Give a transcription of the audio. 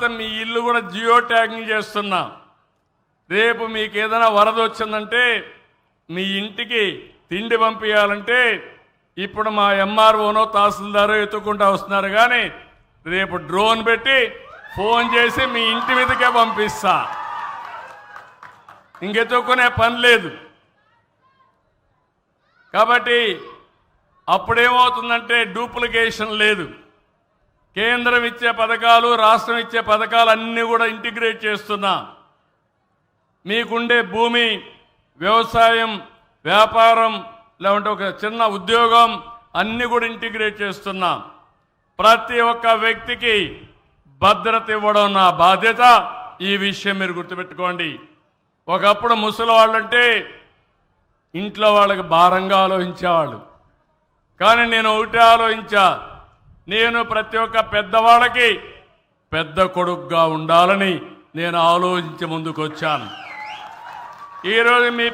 మీ ఇల్లు కూడా geo tagging చేస్తున్నా. రేపు మీకు ఏదైనా వరద వచ్చిందంటే మీ ఇంటికి తిండి పంపించాలంటే ఇప్పుడు మా ఎంఆర్ఓనో తహసీల్దారో ఎత్తుకుంటూ వస్తున్నారు, కానీ రేపు డ్రోన్ పెట్టి ఫోన్ చేసి మీ ఇంటి మీదకే పంపిస్తా. ఇంకెత్తుకునే పని లేదు. కాబట్టి అప్పుడేమవుతుందంటే డూప్లికేషన్ లేదు. కేంద్రం ఇచ్చే పథకాలు, రాష్ట్రం ఇచ్చే పథకాలు అన్నీ కూడా ఇంటిగ్రేట్ చేస్తున్నా. మీకుండే భూమి, వ్యవసాయం, వ్యాపారం, లేకుంటే ఒక చిన్న ఉద్యోగం అన్నీ కూడా ఇంటిగ్రేట్ చేస్తున్నా. ప్రతి ఒక్క వ్యక్తికి భద్రత ఇవ్వడం నా బాధ్యత. ఈ విషయం మీరు గుర్తుపెట్టుకోండి. ఒకప్పుడు ముసలి వాళ్ళంటే ఇంట్లో వాళ్ళకి భారంగా ఆలోచించేవాళ్ళు, కానీ నేను ఒకటే ఆలోచించా, నేను ప్రతి ఒక్క పెద్దవాళ్ళకి పెద్ద కొడుకుగా ఉండాలని నేను ఆలోచించి ముందుకు వచ్చాను. ఈరోజు మీ